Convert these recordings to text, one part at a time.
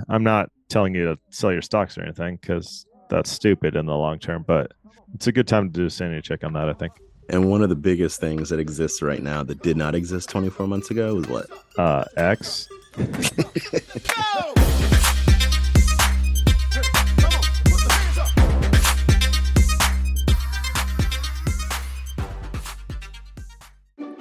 I'm not telling you to sell your stocks or anything because that's stupid in the long term, but it's a good time to do a sanity check on that, I think. And one of the biggest things that exists right now that did not exist 24 months ago is what? X.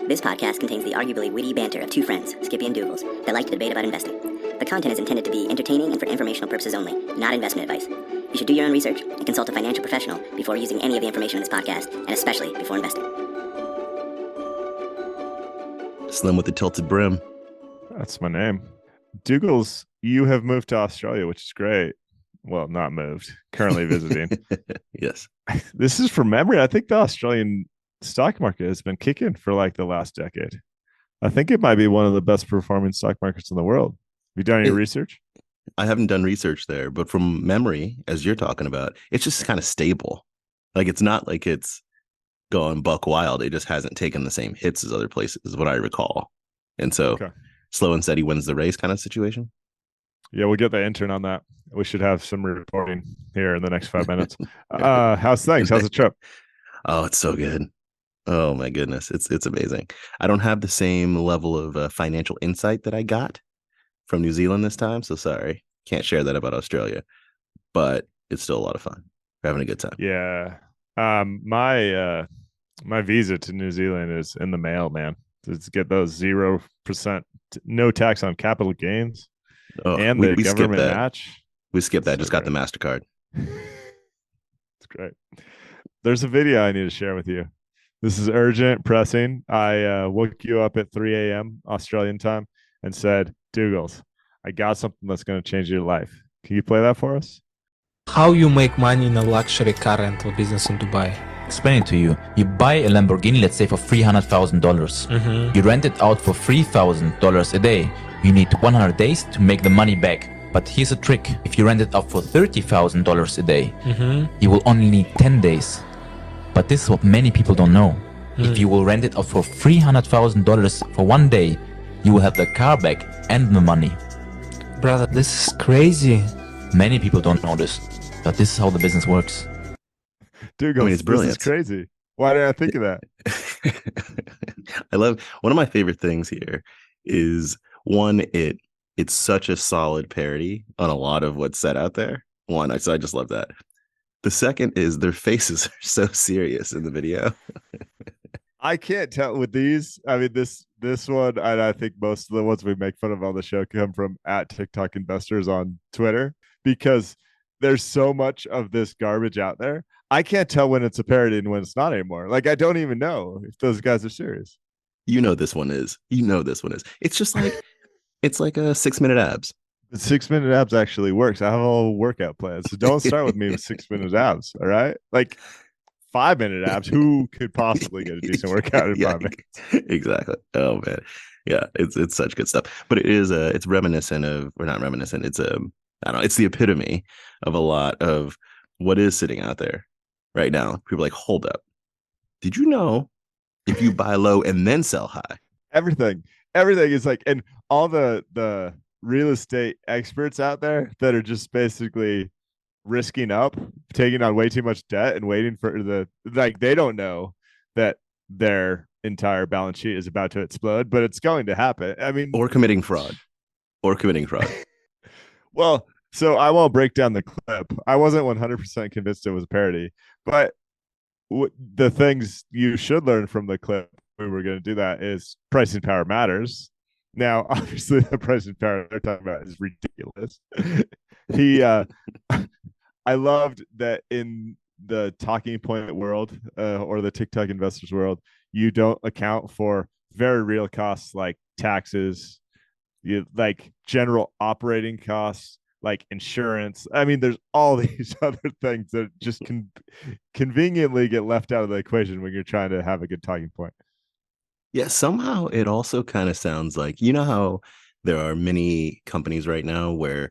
This podcast contains the arguably witty banter of two friends, Skippy and Doogles, that like to debate about investing. The content is intended to be entertaining and for informational purposes only, not investment advice. You should do your own research and consult a financial professional before using any of the information in this podcast, and especially before investing. Slim with the tilted brim. That's my name. Doogles, you have moved to Australia, which is great. Well, not moved, currently visiting. Yes. This is from memory. I think the Australian stock market has been kicking for like the last decade. I think it might be one of the best performing stock markets in the world. Have you done any research? I haven't done research there, but from memory, as you're talking about, it's just kind of stable. Like it's not like it's going buck wild. It just hasn't taken the same hits as other places, is what I recall. And so Okay. slow and steady wins the race kind of situation. Yeah, we'll get the intern on that. We should have some reporting here in the next 5 minutes. How's things? How's the trip? Oh, it's so good. Oh my goodness, it's amazing. I don't have the same level of financial insight that I got from New Zealand this time, so sorry, can't share that about Australia. But it's still a lot of fun. We're having a good time. Yeah. My visa to New Zealand is in the mail, man. Let's get those 0% no tax on capital gains Oh, and we the we skipped government that. match. We skipped It's that. so Just got the great. MasterCard. It's great. There's a video I need to share with you. This is urgent, pressing. I woke you up at 3 a.m. Australian time and said, Douglas, I got something that's going to change your life. Can you play that for us? How you make money in a luxury car rental business in Dubai? Explain it to you. You buy a Lamborghini, let's say for $300,000. You rent it out for $3,000 a day. You need 100 days to make the money back. But here's a trick. If you rent it out for $30,000 a day, you will only need 10 days. But this is what many people don't know. If you will rent it out for $300,000 for one day, you will have the car back and the money. Brother, this is crazy. Many people don't know this, but this is how the business works. Douglas, I mean, it's brilliant. This is crazy. Why did I think of that? I love one of my favorite things here is one, it's such a solid parody on a lot of what's said out there. So I just love that. The second is their faces are so serious in the video. I can't tell with these. I mean, this one, and I think most of the ones we make fun of on the show come from at TikTok investors on Twitter because there's so much of this garbage out there. I can't tell when it's a parody and when it's not anymore. Like I don't even know if those guys are serious. You know this one is. You know this one is. It's just like it's like a 6-minute abs. The 6 minute abs actually works. I have a whole workout plan. So don't start with me with 6 minute abs. All right. Like 5 minute abs. Who could possibly get a decent workout in Yeah, 5 minutes? exactly. Oh man. Yeah, it's such good stuff. But it is it's reminiscent of, or not reminiscent, it's I don't know, it's the epitome of a lot of what is sitting out there right now. People are like, hold up. Did you know if you buy low and then sell high? Everything is like, and all the real estate experts out there that are just basically risking up, taking on way too much debt and waiting for they don't know that their entire balance sheet is about to explode, but it's going to happen. I mean, Or committing fraud. Or committing fraud. well, so I won't break down the clip. I wasn't 100% convinced it was a parody, but the things you should learn from the clip, we were going to do that, is pricing power matters. Now, obviously, the pricing power they're talking about is ridiculous. he, I loved that in the talking point world or the TikTok investors world, you don't account for very real costs like taxes, like general operating costs, like insurance. I mean, there's all these other things that just can conveniently get left out of the equation when you're trying to have a good talking point. Yeah, somehow it also kind of sounds like, you know how there are many companies right now where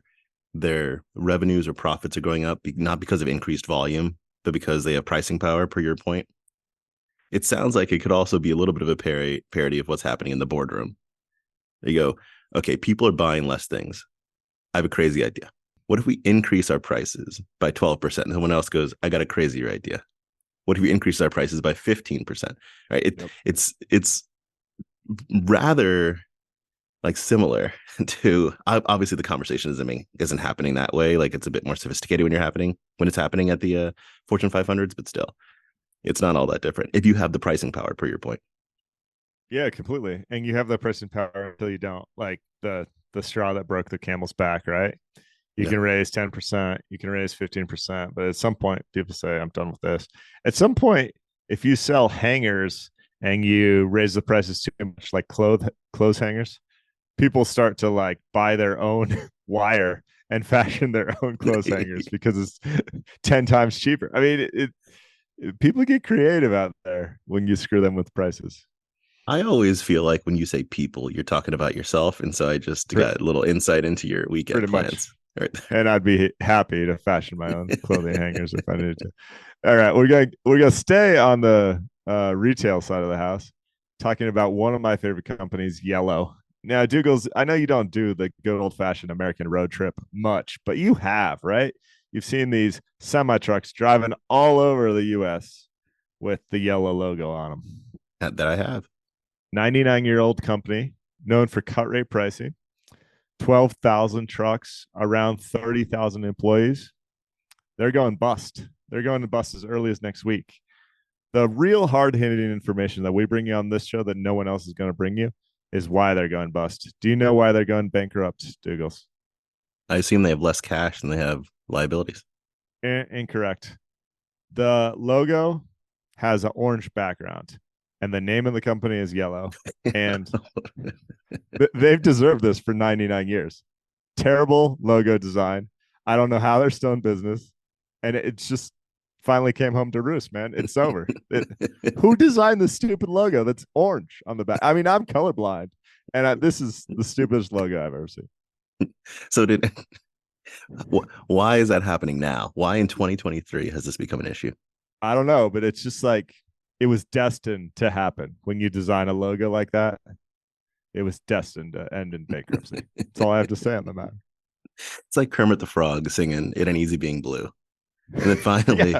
their revenues or profits are going up, not because of increased volume, but because they have pricing power, per your point. It sounds like it could also be a little bit of a parody of what's happening in the boardroom. You go, okay, people are buying less things. I have a crazy idea. What if we increase our prices by 12%? And someone else goes, I got a crazier idea. What if we increase our prices by 15%? Right? It's rather like similar to, obviously the conversation isn't happening that way. Like it's a bit more sophisticated when it's happening at the Fortune 500s, but still, it's not all that different if you have the pricing power, per your point. Yeah, completely. And you have the pricing power until you don't. Like the straw that broke the camel's back, right? You can raise 10%, you can raise 15%, but at some point, people say, I'm done with this. At some point, if you sell hangers and you raise the prices too much, like clothes hangers, people start to like buy their own wire and fashion their own clothes hangers because it's 10 times cheaper. I mean, people get creative out there when you screw them with prices. I always feel like when you say people, you're talking about yourself. And so I just got a little insight into your weekend plans. Right. And I'd be happy to fashion my own clothing hangers if I needed to. All right, we're gonna stay on the retail side of the house, talking about one of my favorite companies, Yellow. Now, Doogles, I know you don't do the good old fashioned American road trip much, but you have, right? You've seen these semi trucks driving all over the U.S. with the Yellow logo on them. That I have. 99-year-old company known for cut rate pricing. 12,000 trucks, around 30,000 employees. They're going bust. They're going to bust as early as next week. The real hard-hitting information that we bring you on this show that no one else is going to bring you is why they're going bust. Do you know why they're going bankrupt, Douglas? I assume they have less cash than they have liabilities. Incorrect. The logo has an orange background, and the name of the company is Yellow. And they've deserved this for 99 years. Terrible logo design. I don't know how they're still in business. And it's just finally came home to roost, man. It's over. Who designed the stupid logo that's orange on the back? I mean, I'm colorblind, and this is the stupidest logo I've ever seen. So why is that happening now? Why in 2023 has this become an issue? I don't know, but it's just like it was destined to happen when you design a logo like that. It was destined to end in bankruptcy. That's all I have to say on the matter. It's like Kermit the Frog singing "It Ain't Easy Being Blue," and then finally,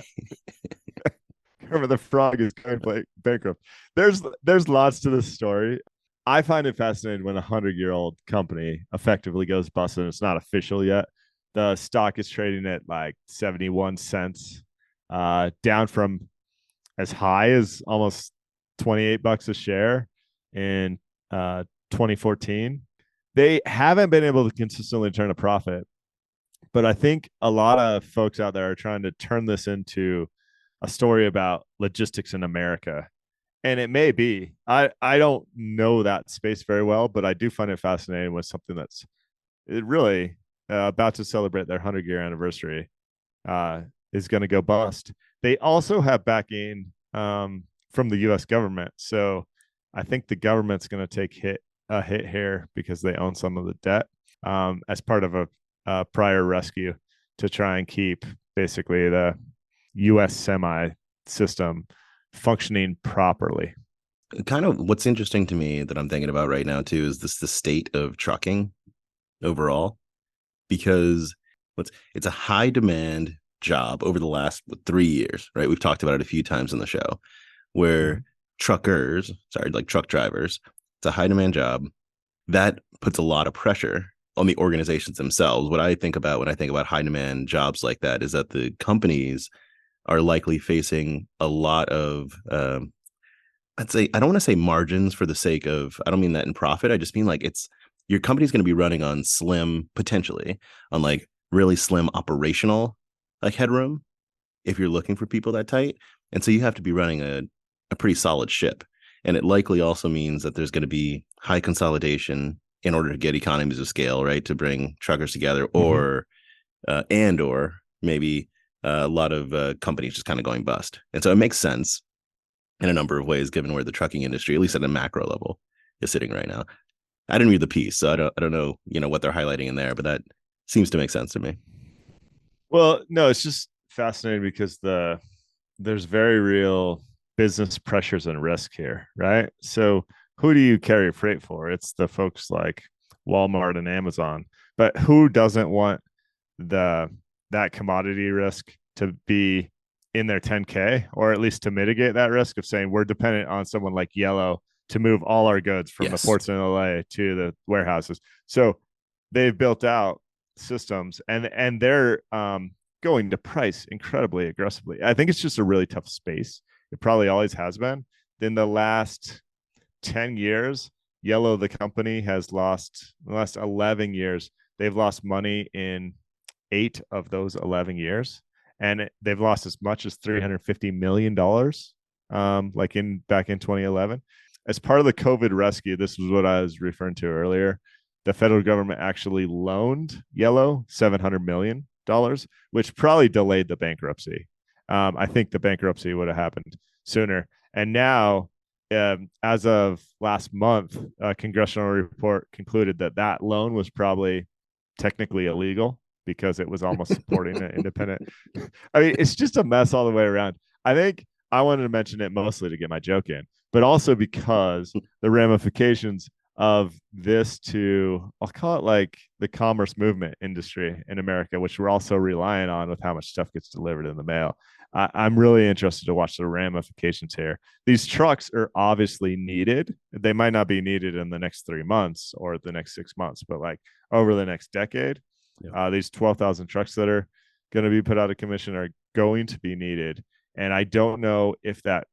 Kermit the Frog is going bankrupt. There's lots to this story. I find it fascinating when a 100-year-old company effectively goes bust and it's not official yet. The stock is trading at like 71 cents, down from as high as almost $28 a share in 2014. They haven't been able to consistently turn a profit, but I think a lot of folks out there are trying to turn this into a story about logistics in America. And it may be. I don't know that space very well, but I do find it fascinating with something that's really about to celebrate their 100-year anniversary is going to go bust. They also have backing from the U.S. government. So I think the government's going to take a hit here because they own some of the debt as part of a prior rescue to try and keep basically the U.S. semi system functioning properly. Kind of what's interesting to me that I'm thinking about right now too is the state of trucking overall, because it's a high demand job over the last 3 years, right? We've talked about it a few times on the show where truck drivers, it's a high demand job that puts a lot of pressure on the organizations themselves. What I think about when I think about high demand jobs like that is that the companies are likely facing a lot of I'd say, I don't want to say margins for the sake of, I don't mean that in profit. I just mean like your company's going to be running on potentially on like really slim operational like headroom if you're looking for people that tight. And so you have to be running a pretty solid ship. And it likely also means that there's going to be high consolidation in order to get economies of scale, right? To bring truckers together or maybe a lot of companies just kind of going bust. And so it makes sense in a number of ways, given where the trucking industry, at least at a macro level, is sitting right now. I didn't read the piece, so I don't know, what they're highlighting in there, but that seems to make sense to me. Well, no, it's just fascinating because there's very real business pressures and risk here, right? So who do you carry freight for? It's the folks like Walmart and Amazon. But who doesn't want that commodity risk to be in their 10K, or at least to mitigate that risk of saying we're dependent on someone like Yellow to move all our goods from the ports in LA to the warehouses. So they've built out systems, and they're going to price incredibly aggressively. I think it's just a really tough space. It probably always has been. In the last 10 years, Yellow, the company, has lost, in the last 11 years, they've lost money in 8 of those 11 years. And they've lost as much as $350 million, back in 2011. As part of the COVID rescue, this was what I was referring to earlier. The federal government actually loaned Yellow $700 million, which probably delayed the bankruptcy. I think the bankruptcy would have happened sooner. And now, as of last month, a congressional report concluded that loan was probably technically illegal because it was almost supporting an independent. I mean, it's just a mess all the way around. I think I wanted to mention it mostly to get my joke in, but also because the ramifications of this to, I'll call it like the commerce movement industry in America, which we're also relying on with how much stuff gets delivered in the mail. I'm really interested to watch the ramifications here. These trucks are obviously needed. They might not be needed in the next 3 months or the next 6 months, but like over the next decade, these 12,000 trucks that are going to be put out of commission are going to be needed. And I don't know if that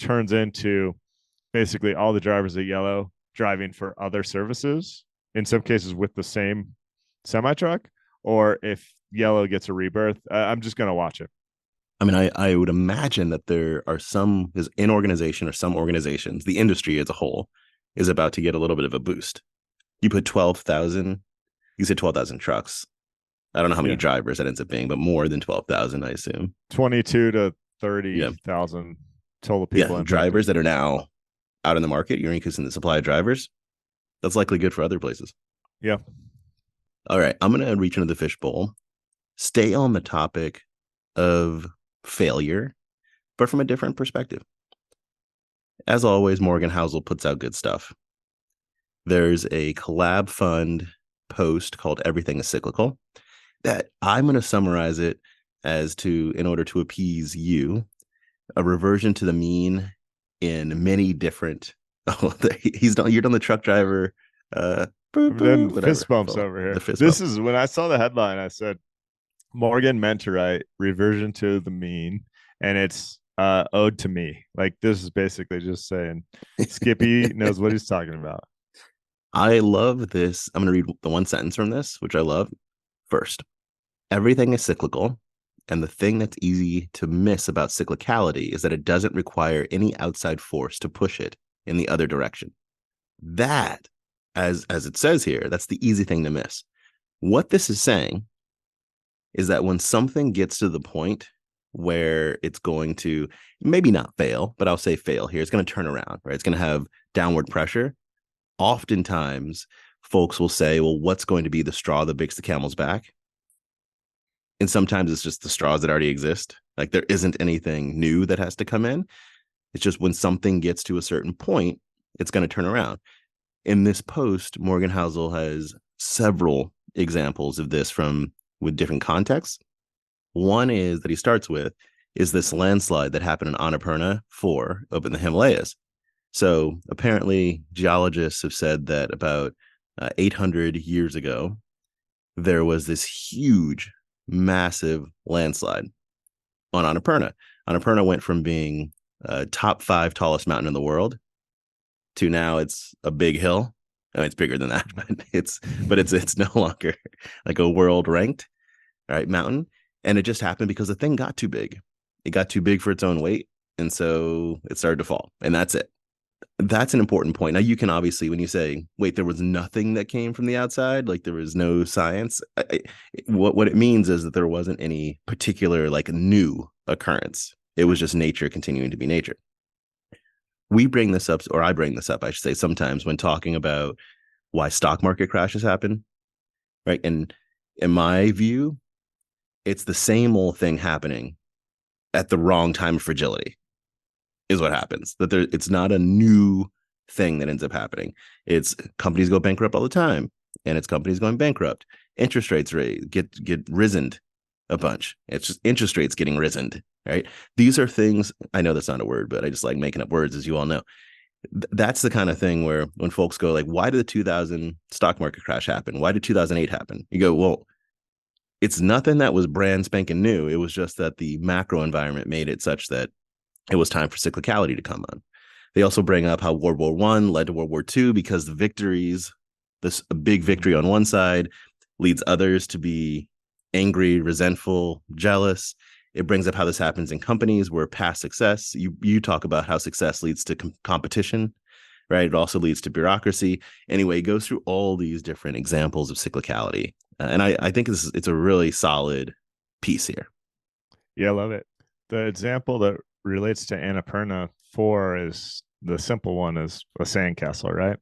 turns into basically all the drivers at Yellow driving for other services, in some cases with the same semi truck, or if Yellow gets a rebirth. I'm just going to watch it. I mean, I would imagine that there are some, is in organization or some organizations, the industry as a whole is about to get a little bit of a boost. You put 12,000, you said 12,000 trucks. I don't know how many drivers that ends up being, but more than 12,000, I assume. 22 to 30,000 total people. Yeah, drivers that are now out in the market. You're increasing the supply of drivers. That's likely good for other places. Yeah. All right, I'm going to reach into the fishbowl. Stay on the topic of failure, but from a different perspective. As always, Morgan Housel puts out good stuff. There's a Collab Fund post called Everything is Cyclical that I'm going to summarize it as to, in order to appease you, a reversion to the mean in many different. You're done the truck driver. Fist bumps over here. This is when I saw the headline, I said, Morgan meant to write reversion to the mean, and it's ode to me. Like, this is basically just saying Skippy knows what he's talking about. I love this. I'm going to read the one sentence from this, which I love. First, everything is cyclical. And the thing that's easy to miss about cyclicality is that it doesn't require any outside force to push it in the other direction. That, as it says here, that's the easy thing to miss. What this is saying is that when something gets to the point where it's going to maybe not fail, but I'll say fail here, it's going to turn around, right? It's going to have downward pressure. Oftentimes, folks will say, well, what's going to be the straw that breaks the camel's back? And sometimes it's just the straws that already exist. Like, there isn't anything new that has to come in. It's just when something gets to a certain point, it's going to turn around. In this post, Morgan Housel has several examples of this with different contexts. One is that he starts with is this landslide that happened in Annapurna 4 up in the Himalayas. So apparently geologists have said that about 800 years ago, there was this huge, massive landslide on Annapurna. Annapurna went from being top 5 tallest mountain in the world to now it's a big hill. I mean, it's bigger than that, but it's no longer like a world ranked mountain. And it just happened because the thing got too big. It got too big for its own weight. And so it started to fall. And that's it. That's an important point. Now, you can obviously, when you say, wait, there was nothing that came from the outside, like there was no science, what it means is that there wasn't any particular like new occurrence. It was just nature continuing to be nature. We bring this up, or I bring this up, I should say, sometimes when talking about why stock market crashes happen, right? And in my view, it's the same old thing happening at the wrong time of fragility is what happens. It's not a new thing that ends up happening. It's companies go bankrupt all the time. and its company's going bankrupt. Interest rates get risen a bunch. It's just interest rates getting risen, right? These are things, I know that's not a word, but I just like making up words, as you all know. That's the kind of thing where when folks go like, why did the 2000 stock market crash happen? Why did 2008 happen? You go, well, it's nothing that was brand spanking new. It was just that the macro environment made it such that it was time for cyclicality to come on. They also bring up how World War I led to World War II because the victories, a big victory on one side leads others to be angry, resentful, jealous. It brings up how this happens in companies where past success, you talk about how success leads to competition, right? It also leads to bureaucracy. Anyway, it goes through all these different examples of cyclicality. And I think it's a really solid piece here. Yeah, I love it. The example that relates to Annapurna 4 is the simple one is a sandcastle, right?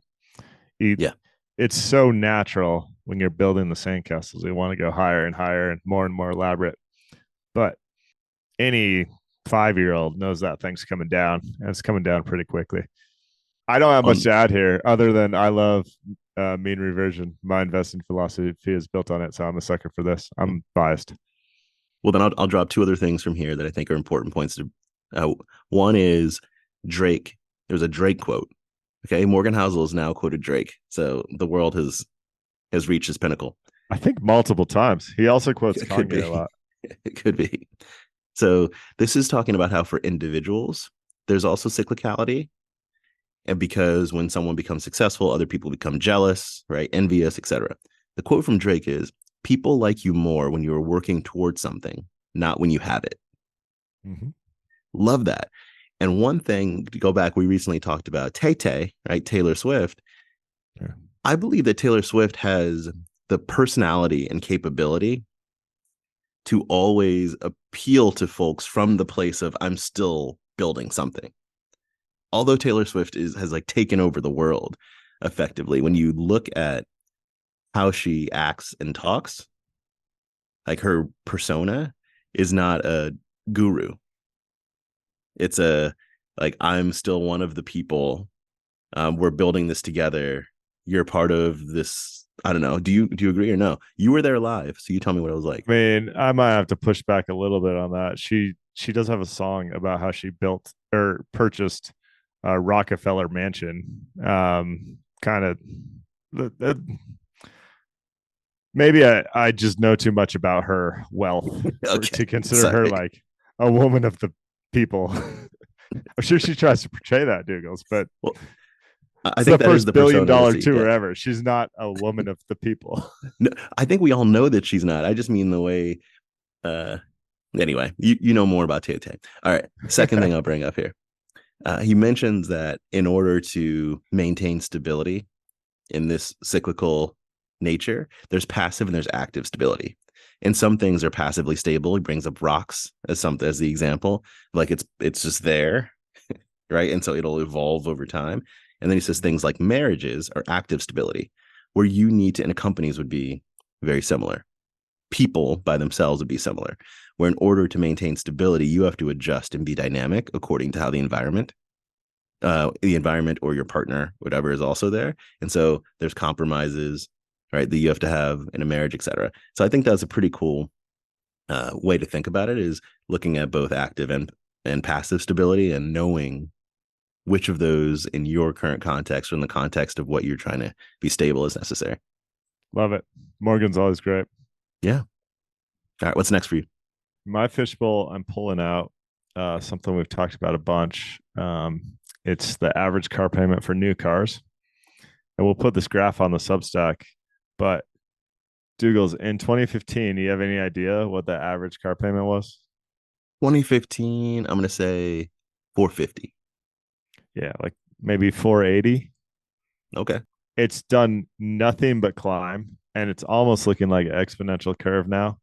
Yeah. It's so natural when you're building the sandcastles. You want to go higher and higher and more elaborate. But any 5-year-old knows that thing's coming down, and it's coming down pretty quickly. I don't have much to add here other than I love mean reversion. My investing philosophy is built on it, so I'm a sucker for this. I'm biased. Well, then I'll drop two other things from here that I think are important points to. One is Drake. There's a Drake quote. Okay, Morgan Housel has now quoted Drake, so the world has reached its pinnacle. I think multiple times. He also quotes Kanye a lot. It could be. So this is talking about how for individuals, there's also cyclicality. And because when someone becomes successful, other people become jealous, right? Envious, etc. The quote from Drake is, people like you more when you are working towards something, not when you have it. Mm-hmm. Love that. And one thing, to go back, we recently talked about Tay-Tay, right? Taylor Swift. Yeah. I believe that Taylor Swift has the personality and capability to always appeal to folks from the place of I'm still building something. Although Taylor Swift has like taken over the world effectively, when you look at how she acts and talks, like her persona is not a guru. It's like, I'm still one of the people. We're building this together. You're part of this. I don't know. Do you agree or no? You were there live, so you tell me what it was like. I mean, I might have to push back a little bit on that. She does have a song about how she built or purchased a Rockefeller mansion. Kind of. Maybe I just know too much about her wealth to consider her like a woman of the people. I'm sure she tries to portray that, Doogles, but I think the first $1 billion tour ever. She's not a woman of the people. No, I think we all know that she's not. I just mean the way. Anyway, you know more about Tay-Tay. All right. Second thing I'll bring up here. He mentions that in order to maintain stability in this cyclical nature, there's passive and there's active stability. And some things are passively stable. He brings up rocks as the example, like it's just there, right? And so it'll evolve over time. And then he says things like marriages are active stability, where you need to, and companies would be very similar. People by themselves would be similar, where in order to maintain stability, you have to adjust and be dynamic according to how the environment or your partner, whatever, is also there. And so there's compromises, right, that you have to have in a marriage, etc. So I think that's a pretty cool way to think about it, is looking at both active and passive stability and knowing which of those in your current context or in the context of what you're trying to be stable is necessary. Love it. Morgan's always great. Yeah. All right. What's next for you? My fishbowl, I'm pulling out something we've talked about a bunch. It's the average car payment for new cars. And we'll put this graph on the Substack. But Doogles, in 2015, do you have any idea what the average car payment was? 2015, I'm going to say 450. Yeah, like maybe 480. Okay. It's done nothing but climb, and it's almost looking like an exponential curve now.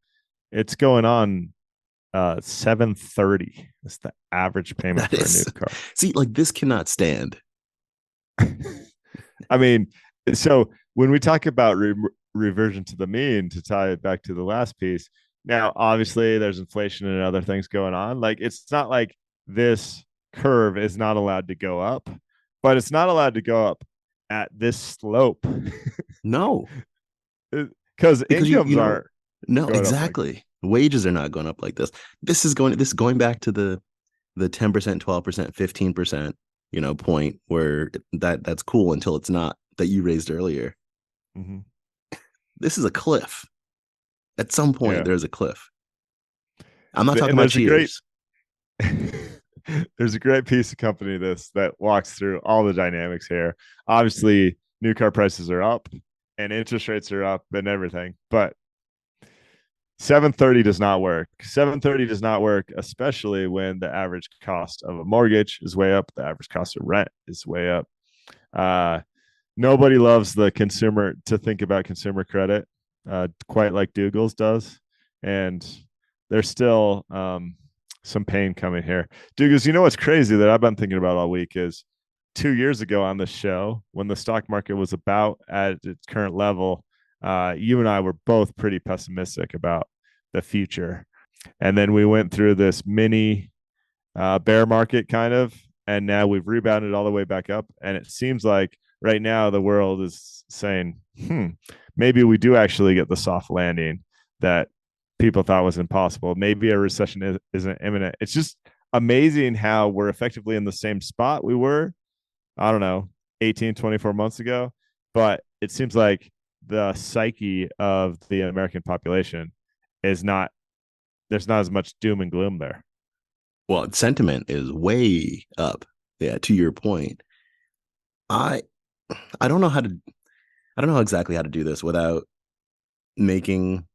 It's going on 730. It's the average payment for a new car. See, like, this cannot stand. I mean, so when we talk about reversion to the mean, to tie it back to the last piece, now obviously there's inflation and other things going on. Like, it's not like this curve is not allowed to go up, but it's not allowed to go up at this slope. No. because because incomes aren't no, going up exactly. Wages are not going up like this. This is going back to the 10%, 12%, 15%, point where that's cool until it's not, that you raised earlier. Mm-hmm. This is a cliff. At some point, Yeah. there's a cliff. I'm not talking And about cheers. There's a great piece of company that walks through all the dynamics here. Obviously, new car prices are up and interest rates are up and everything, but 730 does not work. 730 does not work, especially when the average cost of a mortgage is way up, the average cost of rent is way up. Nobody loves the consumer to think about consumer credit quite like Doogles does, and there's still some pain coming here. Doogles, you know what's crazy that I've been thinking about all week is 2 years ago on the show when the stock market was about at its current level. You and I were both pretty pessimistic about the future, and then we went through this mini bear market kind of, and now we've rebounded all the way back up, and it seems like right now the world is saying, maybe we do actually get the soft landing that people thought was impossible. Maybe a recession isn't imminent. It's just amazing how we're effectively in the same spot we were, I don't know, 18, 24 months ago. But it seems like the psyche of the American population is not, there's not as much doom and gloom there. Well, sentiment is way up. Yeah, to your point. I don't know exactly how to do this without making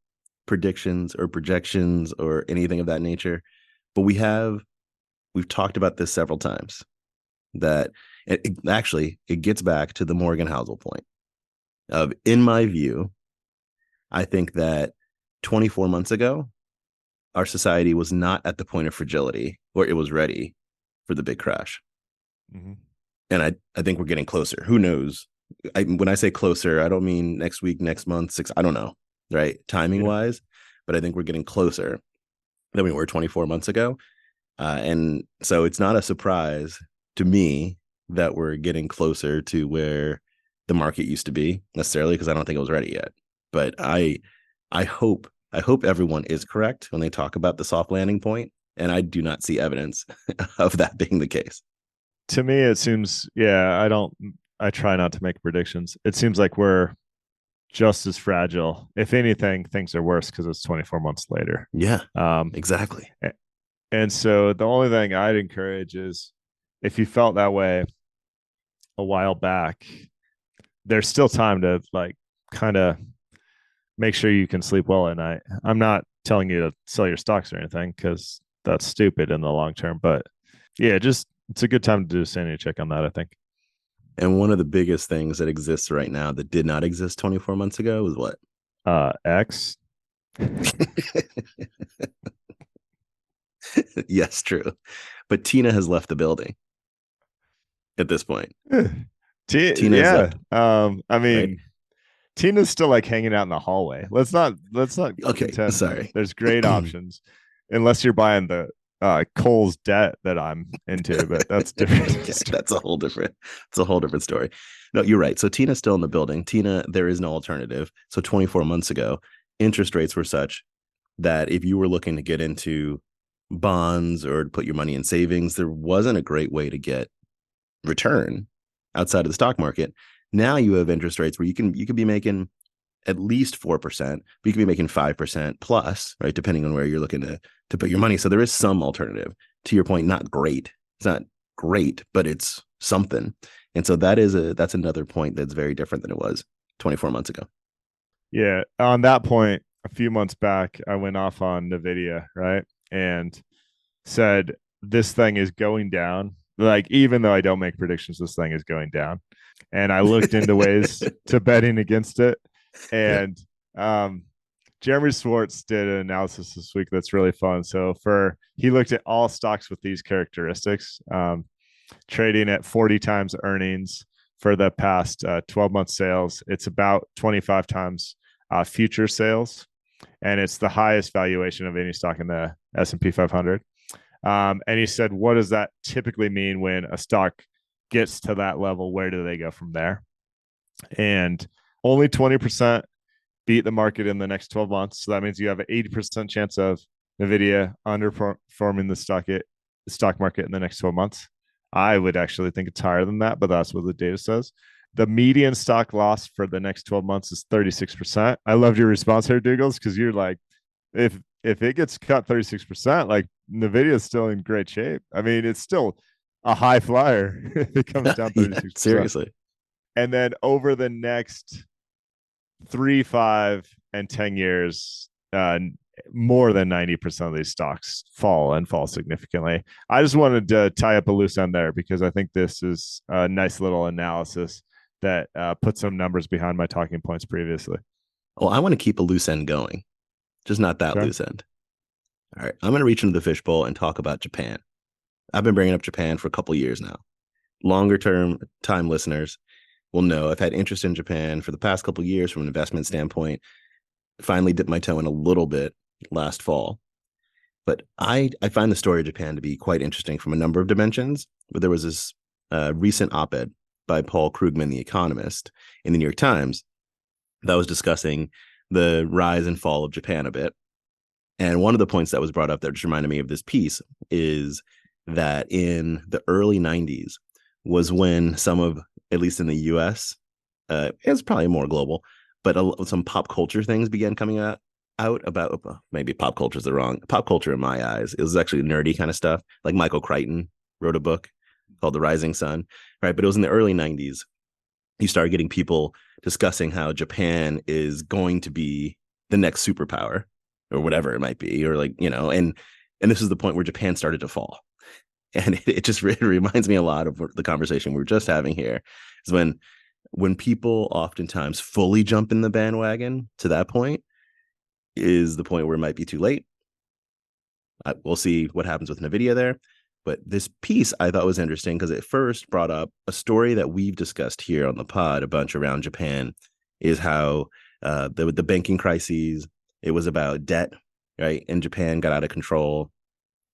predictions or projections or anything of that nature. But we've talked about this several times, that it gets back to the Morgan Housel point of, in my view, I think that 24 months ago, our society was not at the point of fragility where it was ready for the big crash. Mm-hmm. And I think we're getting closer. Who knows? When I say closer, I don't mean next week, next month, 6. I don't know, right? Timing wise, but I think we're getting closer than we were 24 months ago. And so it's not a surprise to me that we're getting closer to where the market used to be necessarily, because I don't think it was ready yet. But I hope everyone is correct when they talk about the soft landing point, and I do not see evidence of that being the case. To me, it seems, I try not to make predictions. It seems like we're just as fragile. If anything, things are worse because it's 24 months later. Yeah, exactly. And so the only thing I'd encourage is, if you felt that way a while back, there's still time to kind of make sure you can sleep well at night. I'm not telling you to sell your stocks or anything, because that's stupid in the long term. But yeah, it's a good time to do a sanity check on that, I think. And one of the biggest things that exists right now that did not exist 24 months ago is what? X. Yes, true. But Tina has left the building at this point. Tina, yeah. I mean, right? Tina's still hanging out in the hallway. Let's not Okay, contend. sorry. There's great options, unless you're buying the Cole's debt that I'm into, but that's different. That's a whole different story. No, you're right. So Tina's still in the building. Tina, there is no alternative. So 24 months ago, interest rates were such that if you were looking to get into bonds or to put your money in savings, there wasn't a great way to get return outside of the stock market. Now you have interest rates where you can be making at least 4%, but you can be making 5% plus, right? Depending on where you're looking to put your money. So there is some alternative. To your point, not great. It's not great, but it's something. And so that's another point that's very different than it was 24 months ago. Yeah. On that point, a few months back, I went off on NVIDIA, right? And said, this thing is going down. Even though I don't make predictions, this thing is going down. And I looked into ways to betting against it. And Jeremy Schwartz did an analysis this week that's really fun. So he looked at all stocks with these characteristics, trading at 40 times earnings for the past 12 months sales. It's about 25 times future sales, and it's the highest valuation of any stock in the S&P 500. And he said, what does that typically mean when a stock gets to that level? Where do they go from there? And only 20% beat the market in the next 12 months. So that means you have an 80% chance of Nvidia underperforming the stock market in the next 12 months. I would actually think it's higher than that, but that's what the data says. The median stock loss for the next 12 months is 36%. I loved your response here, Doogles, because you're like, if it gets cut 36%, like Nvidia is still in great shape. I mean, it's still a high flyer if it comes down 36%. Yeah, seriously. And then over the next 3, 5, and 10 years, more than 90% of these stocks fall significantly. I just wanted to tie up a loose end there because I think this is a nice little analysis that put some numbers behind my talking points previously. Well, I want to keep a loose end going, just not that loose end. All right, I'm going to reach into the fishbowl and talk about Japan. I've been bringing up Japan for a couple of years now. Longer time listeners will know I've had interest in Japan for the past couple of years from an investment standpoint. Finally dipped my toe in a little bit last fall. But I find the story of Japan to be quite interesting from a number of dimensions. But there was this recent op-ed by Paul Krugman, the economist, in the New York Times that was discussing the rise and fall of Japan a bit. And one of the points that was brought up that just reminded me of this piece is that in the early 90s was when some of, at least in the US, it's probably more global, but some pop culture things began coming out about, maybe pop culture is the wrong, pop culture in my eyes. It was actually nerdy kind of stuff. Like Michael Crichton wrote a book called The Rising Sun, right? But it was in the early 90s. You started getting people discussing how Japan is going to be the next superpower or whatever it might be, or like, you know, and this is the point where Japan started to fall. And it just reminds me a lot of the conversation we were just having here is when people oftentimes fully jump in the bandwagon to that point is the point where it might be too late. We'll see what happens with NVIDIA there. But this piece I thought was interesting because it first brought up a story that we've discussed here on the pod a bunch around Japan, is how the banking crises, it was about debt, right? And Japan got out of control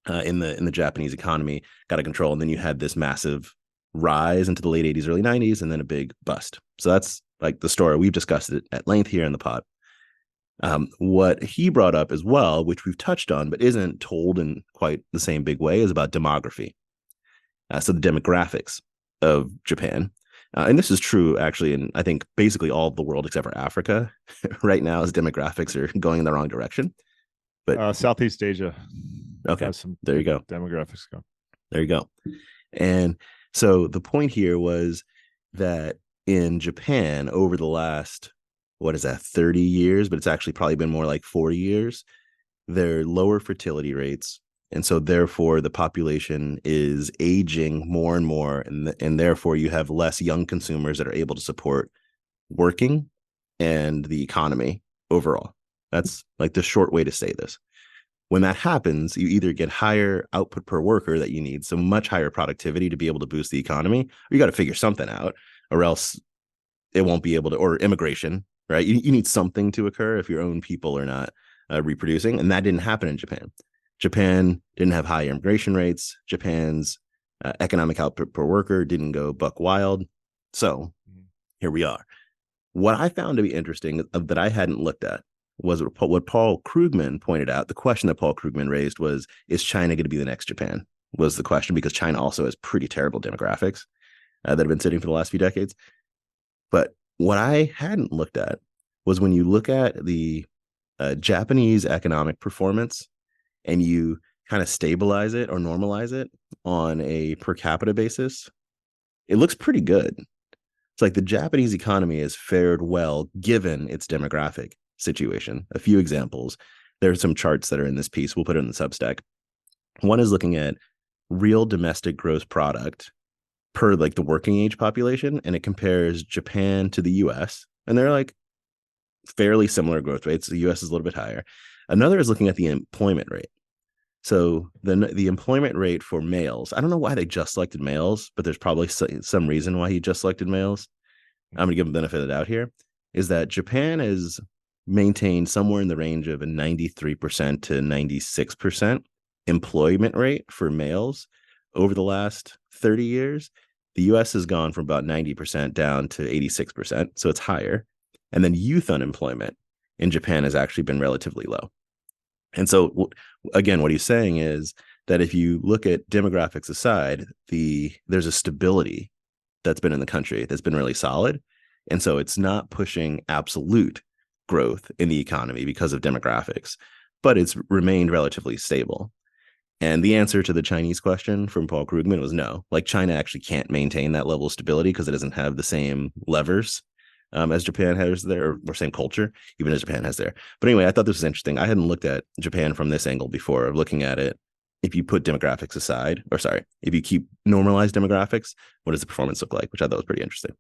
in the Japanese economy, got out of control. And then you had this massive rise into the late 80s, early 90s, and then a big bust. So that's like the story. We've discussed it at length here in the pod. What he brought up as well, which we've touched on, but isn't told in quite the same big way, is about demography. So the demographics of Japan. And this is true, actually, in I think basically all of the world except for Africa right now, as demographics are going in the wrong direction. But Southeast Asia. Okay, there you go. Demographics go. There you go. And so the point here was that in Japan, over the last, 30 years, but it's actually probably been more like 40 years, there are lower fertility rates. And so therefore the population is aging more and more. And therefore you have less young consumers that are able to support working and the economy overall. That's like the short way to say this. When that happens, you either get higher output per worker that you need, so much higher productivity to be able to boost the economy, or you got to figure something out, or else it won't be able to, or immigration, right? You need something to occur if your own people are not reproducing. And that didn't happen in Japan. Japan didn't have high immigration rates. Japan's economic output per worker didn't go buck wild. So here we are. What I found to be interesting that I hadn't looked at was what Paul Krugman pointed out. The question that Paul Krugman raised was, is China going to be the next Japan? Was the question, because China also has pretty terrible demographics that have been sitting for the last few decades. But what I hadn't looked at was when you look at the Japanese economic performance and you kind of stabilize it or normalize it on a per capita basis, it looks pretty good. It's like the Japanese economy has fared well given its demographic situation. A few examples. There are some charts that are in this piece. We'll put it in the Substack. One is looking at real domestic gross product per like the working age population, and it compares Japan to the US, and they're like fairly similar growth rates. The US is a little bit higher. Another is looking at the employment rate. So the employment rate for males, I don't know why they just selected males, but there's probably some reason why he just selected males. I'm going to give him the benefit of the doubt here, is that Japan is maintained somewhere in the range of a 93% to 96% employment rate for males over the last 30 years. The US has gone from about 90% down to 86%, so it's higher. And then youth unemployment in Japan has actually been relatively low. And so, again, what he's saying is that if you look at demographics aside, there's a stability that's been in the country that's been really solid. And so it's not pushing absolute growth in the economy because of demographics, but it's remained relatively stable. And the answer to the Chinese question from Paul Krugman was no. Like, China actually can't maintain that level of stability because it doesn't have the same levers as Japan has there, or same culture, even as Japan has there. But anyway, I thought this was interesting. I hadn't looked at Japan from this angle before, of looking at it. If you put demographics aside, or sorry, if you keep normalized demographics, what does the performance look like? Which I thought was pretty interesting.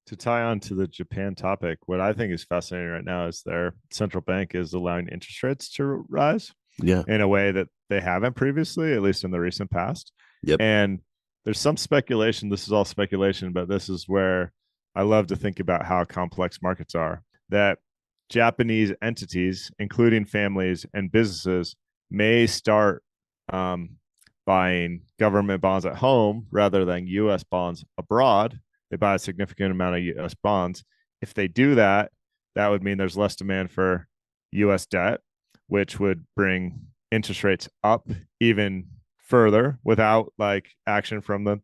To tie on to the Japan topic, what I think is fascinating right now is their central bank is allowing interest rates to rise Yeah. in a way that they haven't previously, at least in the recent past. Yep. And there's some speculation, this is all speculation, but this is where I love to think about how complex markets are, that Japanese entities, including families and businesses, may start buying government bonds at home rather than U.S. bonds abroad. They buy a significant amount of U.S. bonds. If they do that, that would mean there's less demand for U.S. debt, which would bring interest rates up even further without like action from the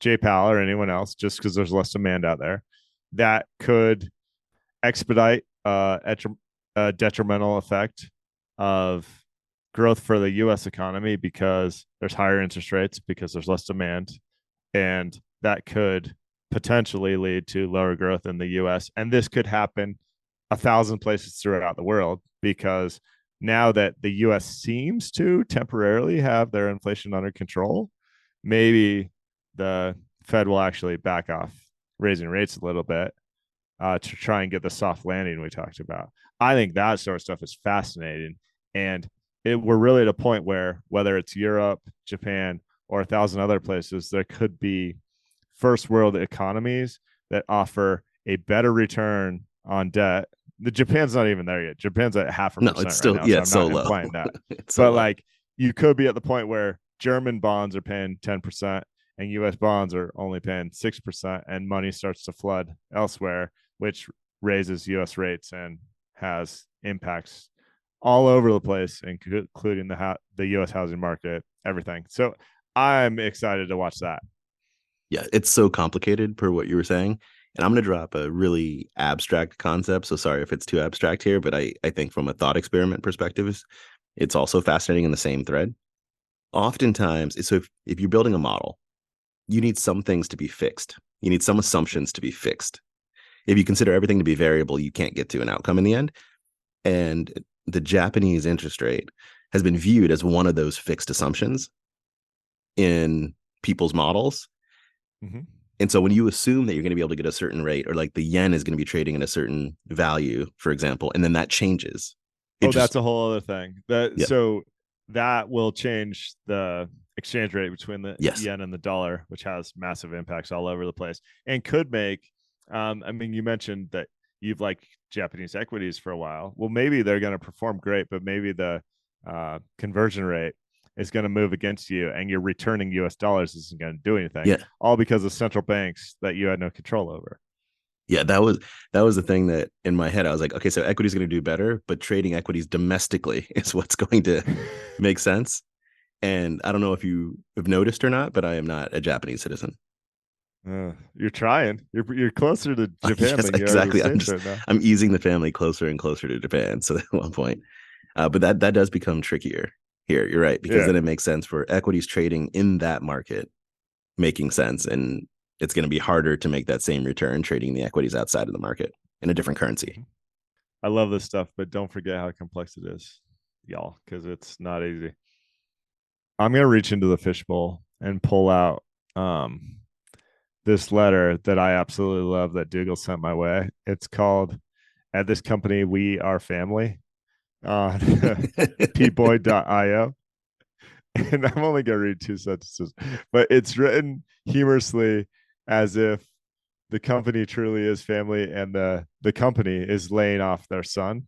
JPAL or anyone else, just because there's less demand out there. That could expedite a detrimental effect of growth for the U.S. economy because there's higher interest rates, because there's less demand, and that could potentially lead to lower growth in the U.S. And this could happen 1,000 places throughout the world, because now that the U.S. seems to temporarily have their inflation under control, maybe the Fed will actually back off raising rates a little bit to try and get the soft landing we talked about. I think that sort of stuff is fascinating. And we're really at a point where, whether it's Europe, Japan, or 1,000 other places, there could be first world economies that offer a better return on debt. The Japan's not even there yet. Japan's at 0.5% No, it's still right now, so so I'm not low. implying that. So but low. like, you could be at the point where German bonds are paying 10% and U.S. bonds are only paying 6%, and money starts to flood elsewhere, which raises U.S. rates and has impacts all over the place, including the U.S. housing market, everything. So I'm excited to watch that. Yeah, it's so complicated per what you were saying. And I'm going to drop a really abstract concept. So sorry if it's too abstract here, but I think from a thought experiment perspective, it's also fascinating in the same thread. Oftentimes, so if you're building a model, you need some things to be fixed. You need some assumptions to be fixed. If you consider everything to be variable, you can't get to an outcome in the end. And the Japanese interest rate has been viewed as one of those fixed assumptions in people's models. Mm-hmm. And so when you assume that you're going to be able to get a certain rate, or like the yen is going to be trading at a certain value, for example, and then that changes. That's a whole other thing. Yeah. So that will change the exchange rate between the yen and the dollar, which has massive impacts all over the place, and could make, I mean, you mentioned that you've liked Japanese equities for a while. Well, maybe they're going to perform great, but maybe the conversion rate is going to move against you, and you're returning US dollars isn't going to do anything. Yeah. All because of central banks that you had no control over. Yeah, that was the thing that in my head I was like, okay, so equity is going to do better, but trading equities domestically is what's going to make sense. And I don't know if you have noticed or not, but I am not a Japanese citizen. You're trying. You're closer to Japan yes, than you exactly. are to the States right now. I'm easing the family closer and closer to Japan. So at one point, but that does become trickier here. You're right, because then it makes sense for equities trading in that market making sense, and it's going to be harder to make that same return trading the equities outside of the market in a different currency. I love this stuff, but don't forget how complex it is, y'all, because it's not easy. I'm going to reach into the fishbowl and pull out this letter that I absolutely love that Doogles sent my way. It's called "At This Company We Are Family" on pboy.io. And I'm only going to read 2 sentences, but it's written humorously as if the company truly is family and the company is laying off their son.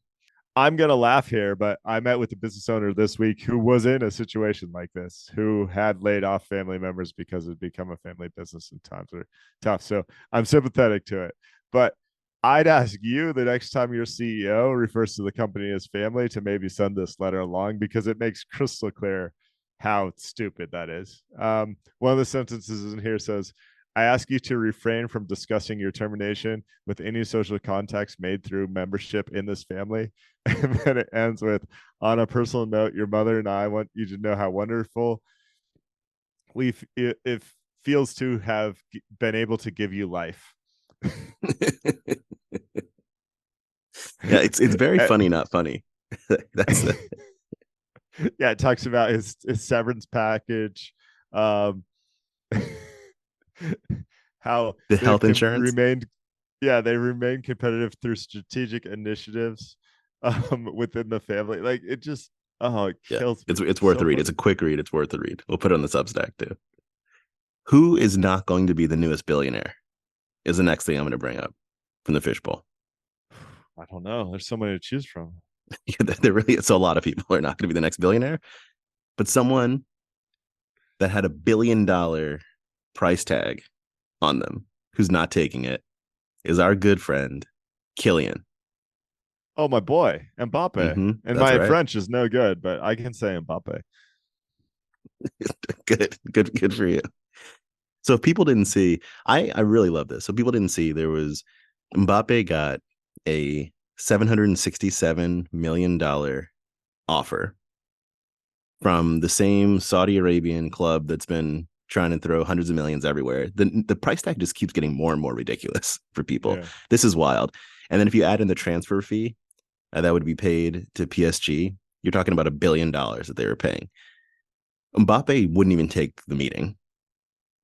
I'm going to laugh here, but I met with a business owner this week who was in a situation like this, who had laid off family members because it had become a family business and times are tough. So I'm sympathetic to it. But I'd ask you the next time your CEO refers to the company as family to maybe send this letter along, because it makes crystal clear how stupid that is. One of the sentences in here says, I ask you to refrain from discussing your termination with any social contacts made through membership in this family. And then it ends with, on a personal note, your mother and I want you to know how wonderful it feels to have been able to give you life. Yeah, it's very funny, not funny. That's yeah, it talks about his severance package, um how the they've health insurance. remained, yeah, they remain competitive through strategic initiatives within the family. Like, it just, oh, it Yeah, kills me. it's worth So a read. funny. It's a quick read. It's worth a read. We'll put it on the Substack too. Who is not going to be the newest billionaire? Is the next thing I'm going to bring up from the fishbowl. I don't know, there's so many to choose from. There really is a lot of people are not going to be the next billionaire, but someone that had $1 billion price tag on them who's not taking it is our good friend Killian. Oh, my boy, Mbappe. And That's my right. French is no good, but I can say Mbappe. Good for you. So if people didn't see, I really love this. So people didn't see, there was Mbappe got a $767 million offer from the same Saudi Arabian club that's been trying to throw hundreds of millions everywhere. The price tag just keeps getting more and more ridiculous for people. Yeah. This is wild. And then if you add in the transfer fee that would be paid to PSG, you're talking about $1 billion that they were paying. Mbappe wouldn't even take the meeting,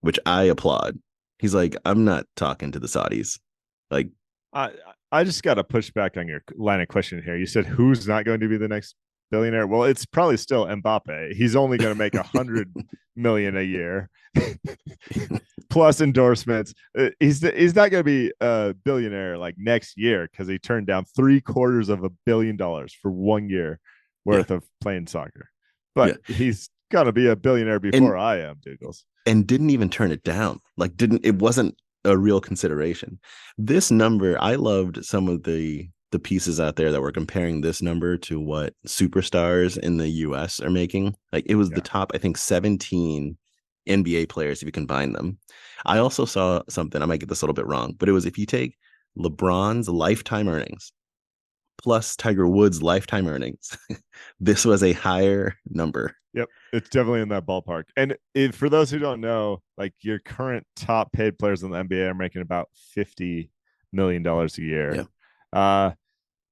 which I applaud. He's like, I'm not talking to the Saudis. Like, I just got to push back on your line of question here. You said who's not going to be the next billionaire? Well, it's probably still Mbappe. He's only going to make 100 million a year plus endorsements. He's not going to be a billionaire like next year because he turned down $750 million for 1 year worth of playing soccer. But he's going to be a billionaire before I am, Doogles. And didn't even turn it down. Like, it wasn't a real consideration. This number, I loved some of the pieces out there that were comparing this number to what superstars in the US are making. Like, it was the top, I think, 17 NBA players if you combine them. I also saw something, I might get this a little bit wrong, but it was if you take LeBron's lifetime earnings plus Tiger Woods' lifetime earnings, this was a higher number. Yep, it's definitely in that ballpark. And for those who don't know, like, your current top paid players in the NBA are making about $50 million a year. Yeah.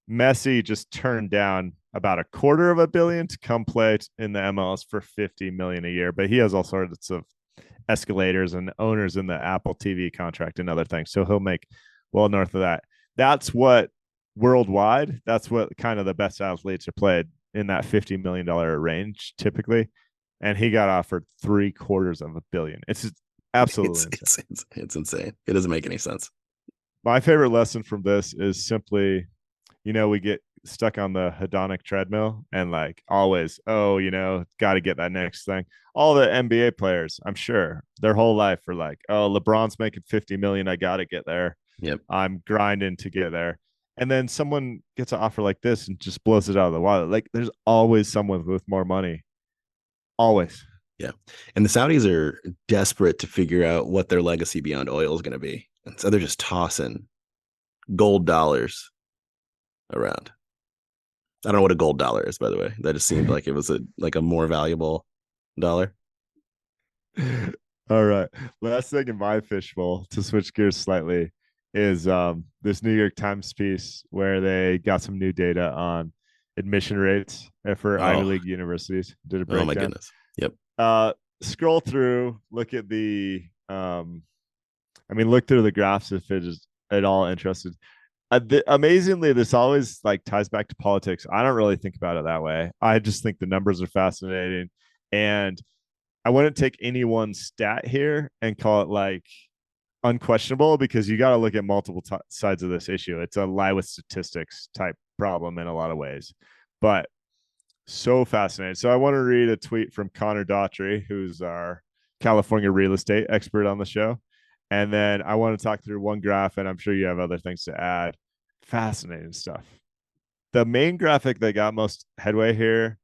Messi just turned down about $250 million to come play in the MLS for $50 million a year, but he has all sorts of escalators and owners in the Apple TV contract and other things, so he'll make well north of that. That's what worldwide. That's what kind of the best athletes are played in that $50 million range typically, and he got offered $750 million. It's just absolutely insane. It's insane. It doesn't make any sense. My favorite lesson from this is simply, we get stuck on the hedonic treadmill and like always, got to get that next thing. All the NBA players, I'm sure, their whole life are like, oh, LeBron's making 50 million, I got to get there. Yep. I'm grinding to get there. And then someone gets an offer like this and just blows it out of the water. Like, there's always someone with more money. Always. Yeah. And the Saudis are desperate to figure out what their legacy beyond oil is going to be. And so they're just tossing gold dollars around. I don't know what a gold dollar is, by the way. That just seemed like it was a more valuable dollar. All right. Last thing in my fishbowl, to switch gears slightly, is this New York Times piece where they got some new data on admission rates for Ivy League universities. Did a breakdown. Oh my goodness. Yep. Scroll through, look at look through the graphs if it is at all interested. Amazingly, this always like ties back to politics. I don't really think about it that way. I just think the numbers are fascinating, and I wouldn't take any one stat here and call it like unquestionable, because you got to look at multiple sides of this issue. It's a lie with statistics type problem in a lot of ways, but so fascinating. So I want to read a tweet from Connor Daughtry, who's our California real estate expert on the show. And then I want to talk through one graph, and I'm sure you have other things to add. Fascinating stuff. The main graphic that got most headway here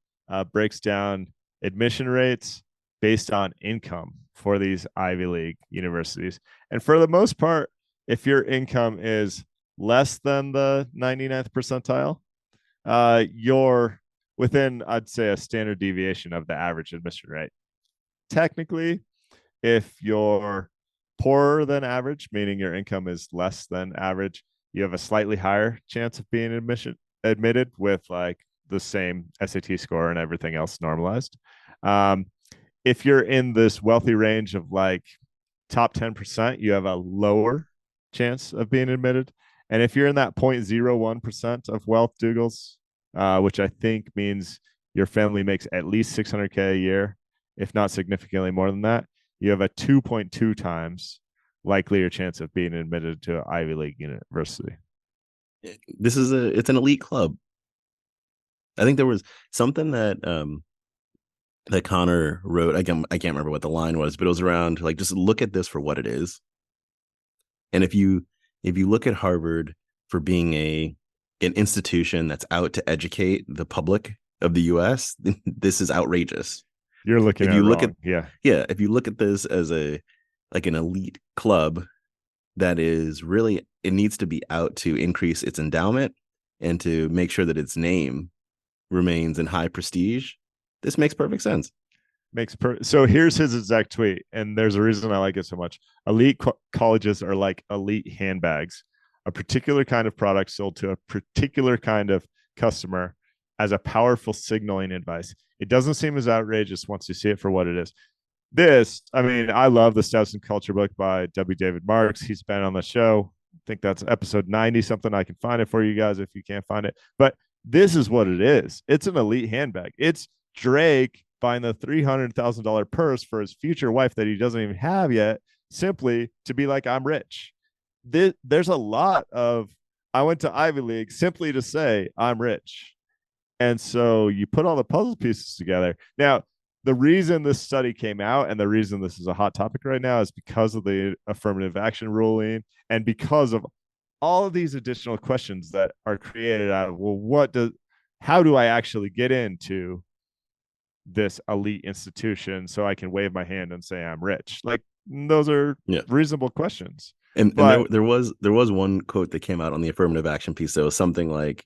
breaks down admission rates based on income for these Ivy League universities. And for the most part, if your income is less than the 99th percentile, you're within, I'd say, a standard deviation of the average admission rate. Technically, if you're poorer than average, meaning your income is less than average, you have a slightly higher chance of being admitted with like the same SAT score and everything else normalized. If you're in this wealthy range of like top 10%, you have a lower chance of being admitted. And if you're in that 0.01% of wealth, Doogles, which I think means your family makes at least $600K a year, if not significantly more than that, you have a 2.2 times likelier chance of being admitted to an Ivy League university. It's an elite club. I think there was something that that Connor wrote. I can't remember what the line was, but it was around like, just look at this for what it is. And if you look at Harvard for being an institution that's out to educate the public of the US, this is outrageous. You're looking if at you it look wrong. at if you look at this as an elite club that is really, it needs to be out to increase its endowment and to make sure that its name remains in high prestige. This makes perfect sense. So here's his exact tweet, and there's a reason I like it so much. Elite colleges are like elite handbags, a particular kind of product sold to a particular kind of customer as a powerful signaling advice. It doesn't seem as outrageous once you see it for what it is. I love the Stoughton Culture book by W. David Marks. He's been on the show. I think that's episode 90 something. I can find it for you guys if you can't find it. But this is what it is. It's an elite handbag. It's Drake buying the $300,000 purse for his future wife that he doesn't even have yet, simply to be like, I'm rich. There's a lot of, I went to Ivy League simply to say I'm rich. And so you put all the puzzle pieces together. Now, the reason this study came out and the reason this is a hot topic right now is because of the affirmative action ruling and because of all of these additional questions that are created out of, well, how do I actually get into this elite institution so I can wave my hand and say I'm rich? Like, those are reasonable questions. And there was one quote that came out on the affirmative action piece that was something like,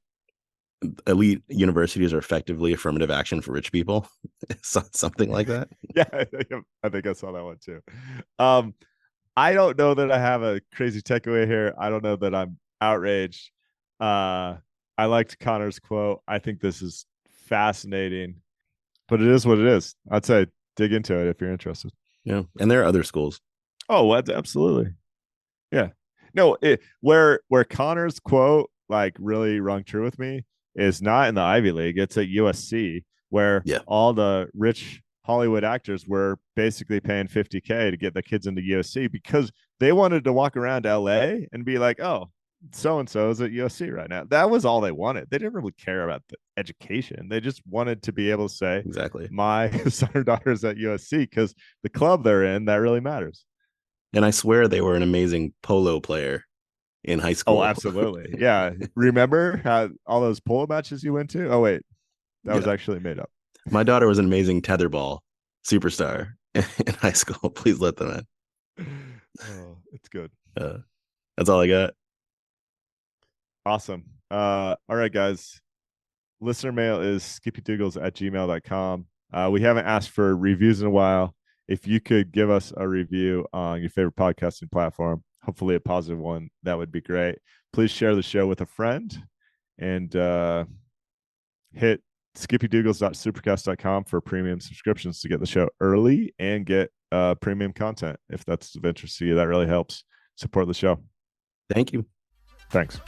elite universities are effectively affirmative action for rich people. Something like that. Yeah, I think I saw that one too. I don't know that I have a crazy takeaway here. I don't know that I'm outraged. I liked Connor's quote. I think this is fascinating, but it is what it is. I'd say dig into it if you're interested. Yeah, and there are other schools. Oh, absolutely. Yeah. No, where Connor's quote like really rung true with me is not in the Ivy League. It's at USC, where all the rich Hollywood actors were basically paying $50K to get the kids into USC because they wanted to walk around LA and be like, oh, so-and-so is at USC right now. That was all they wanted. They didn't really care about the education. They just wanted to be able to say, exactly, my son or daughter is at USC because the club they're in, that really matters. And I swear they were an amazing polo player in high school. Oh, absolutely. Yeah. Remember how all those polo matches you went to? Oh, wait. That was actually made up. My daughter was an amazing tetherball superstar in high school. Please let them in. Oh, it's good. That's all I got. Awesome. All right, guys. Listener mail is skippydoogles@gmail.com. We haven't asked for reviews in a while. If you could give us a review on your favorite podcasting platform, hopefully a positive one, that would be great. Please share the show with a friend and hit skippydoogles.supercast.com for premium subscriptions to get the show early and get premium content. If that's of interest to you, that really helps support the show. Thank you. Thanks.